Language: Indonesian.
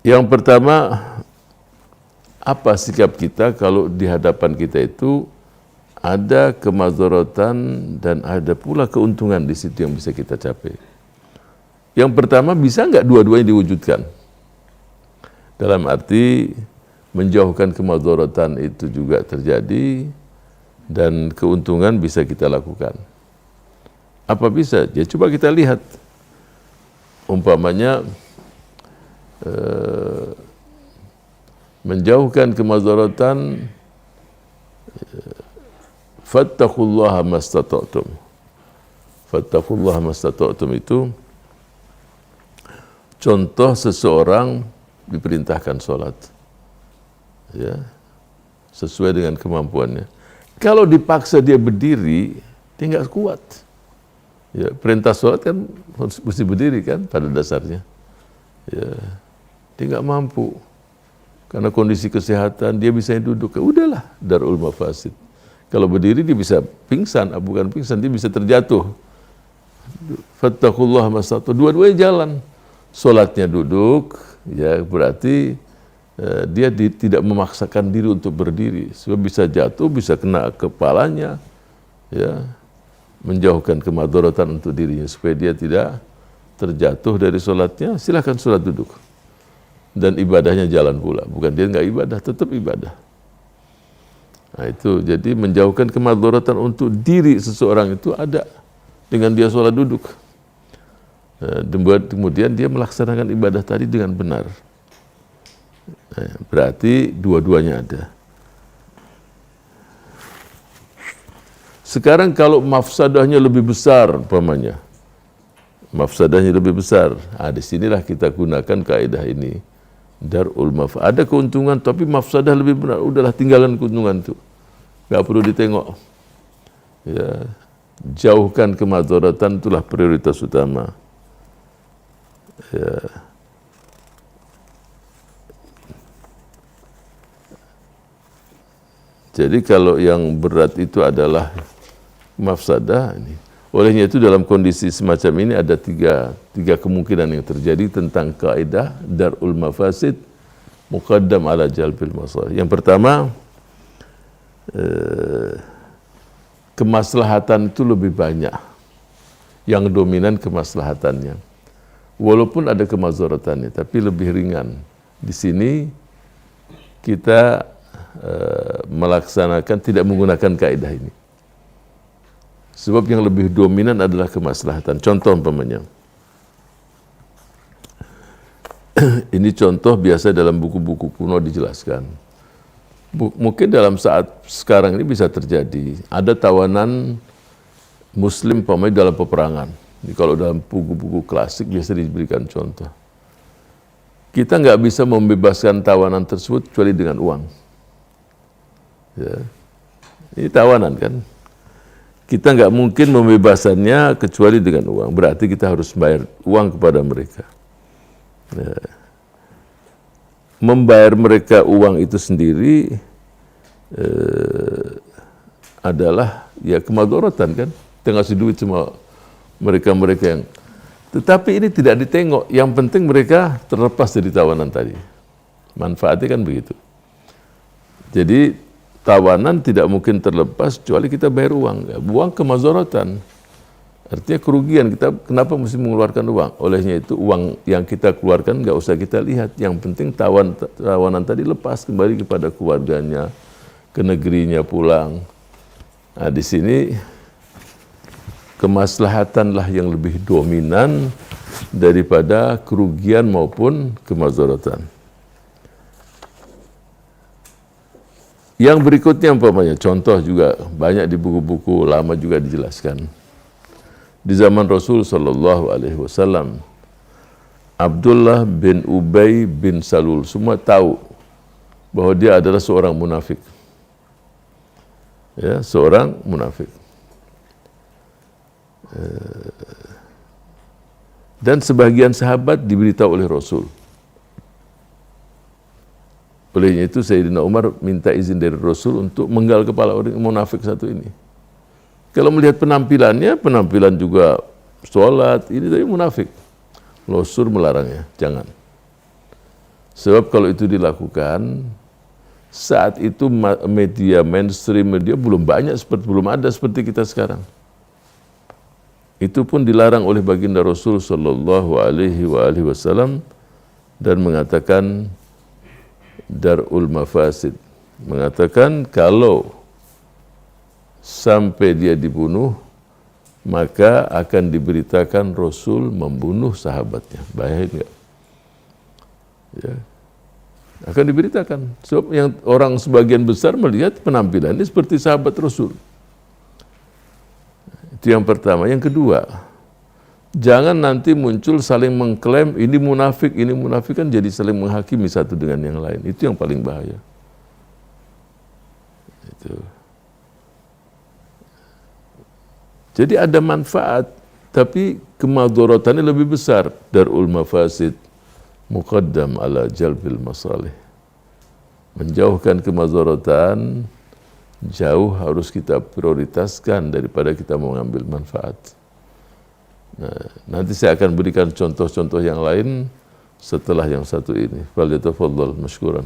Yang pertama, apa sikap kita kalau di hadapan kita itu ada kemadzaratan dan ada pula keuntungan di situ yang bisa kita capai. Yang pertama, bisa nggak dua-duanya diwujudkan? Dalam arti menjauhkan kemadzaratan itu juga terjadi dan keuntungan bisa kita lakukan. Apa bisa? Ya coba kita lihat. Umpamanya menjauhkan kemadzaratan, fattaqullaha mastata'tum. Fattaqullaha mastata'tum itu contoh seseorang diperintahkan sholat, ya, sesuai dengan kemampuannya. Kalau dipaksa dia berdiri, dia nggak kuat. Ya, perintah sholat kan mesti berdiri kan pada dasarnya. Ya, dia nggak mampu. Karena kondisi kesehatan, dia bisa duduk. Ya udahlah, darul mafasid. Kalau berdiri dia bisa pingsan, bukan pingsan, dia bisa terjatuh. Fattaqullaha mastata'tum. Dua-duanya jalan. Sholatnya duduk, ya berarti dia tidak memaksakan diri untuk berdiri. Sebab bisa jatuh, bisa kena kepalanya, ya, menjauhkan kemadzaratan untuk dirinya supaya dia tidak terjatuh dari sholatnya. Silakan sholat duduk dan ibadahnya jalan pula. Bukan dia nggak ibadah, tetap ibadah. Nah itu, jadi menjauhkan kemadzaratan untuk diri seseorang itu ada dengan dia sholat duduk. Kemudian dia melaksanakan ibadah tadi dengan benar. Berarti dua-duanya ada. Sekarang kalau mafsadahnya lebih besar, umpamanya, mafsadahnya lebih besar, disinilah kita gunakan kaidah ini. Darul mafsadah. Ada keuntungan tapi mafsadah lebih benar. Udahlah, tinggalkan keuntungan itu. Gak perlu ditengok. Ya, jauhkan kemadzaratan, itulah prioritas utama. Ya. Jadi kalau yang berat itu adalah mafsadah ini. Olehnya itu dalam kondisi semacam ini ada tiga kemungkinan yang terjadi tentang kaidah darul mafasid muqaddam ala jalbil masalih. Yang pertama, kemaslahatan itu lebih banyak. Yang dominan kemaslahatannya. Walaupun ada kemadzaratannya, tapi lebih ringan. Di sini kita melaksanakan, tidak menggunakan kaidah ini. Sebab yang lebih dominan adalah kemaslahatan. Contoh umpamanya. Ini contoh biasa dalam buku-buku kuno dijelaskan. Mungkin dalam saat sekarang ini bisa terjadi. Ada tawanan Muslim umpamanya dalam peperangan. Ini kalau dalam buku-buku klasik biasa diberikan contoh. Kita nggak bisa membebaskan tawanan tersebut kecuali dengan uang. Ya. Ini tawanan kan. Kita nggak mungkin membebasannya kecuali dengan uang. Berarti kita harus bayar uang kepada mereka. Ya. Membayar mereka uang itu sendiri adalah ya kemadzaratan kan. Kita ngasih duit sama mereka-mereka yang, tetapi ini tidak ditengok. Yang penting mereka terlepas dari tawanan tadi. Manfaatnya kan begitu. Jadi tawanan tidak mungkin terlepas kecuali kita bayar uang. Ya, uang kemadzaratan. Artinya kerugian. Kita kenapa mesti mengeluarkan uang? Olehnya itu uang yang kita keluarkan nggak usah kita lihat. Yang penting tawanan tadi lepas kembali kepada keluarganya, ke negerinya pulang. Nah di sini kemaslahatanlah yang lebih dominan daripada kerugian maupun kemadzaratan. Yang berikutnya umpamanya, contoh juga banyak di buku-buku lama juga dijelaskan. Di zaman Rasul SAW, Abdullah bin Ubay bin Salul, semua tahu bahwa dia adalah seorang munafik. Ya, seorang munafik. Dan sebagian sahabat diberitahu oleh Rasul. Olehnya itu Sayyidina Umar minta izin dari Rasul untuk menggal kepala orang munafik satu ini. Kalau melihat penampilannya, penampilan juga sholat, ini tapi munafik. Rasul melarangnya, jangan. Sebab kalau itu dilakukan, saat itu media mainstream media belum ada seperti kita sekarang. Itu pun dilarang oleh baginda Rasul sallallahu alaihi wasallam dan mengatakan darul mafasid, mengatakan kalau sampai dia dibunuh maka akan diberitakan Rasul membunuh sahabatnya. Bahaya enggak? Ya. Akan diberitakan. Sebab yang orang sebagian besar melihat penampilannya seperti sahabat Rasul. Itu yang pertama. Yang kedua, jangan nanti muncul saling mengklaim ini munafik kan, jadi saling menghakimi satu dengan yang lain. Itu yang paling bahaya. Itu. Jadi ada manfaat, tapi kemadorotannya lebih besar. Darul mafasid muqaddam ala jalbil masalih. Menjauhkan kemadorotan jauh harus kita prioritaskan daripada kita mengambil manfaat. Nah, nanti saya akan berikan contoh-contoh yang lain setelah yang satu ini. Falyatafaddal mashkuran.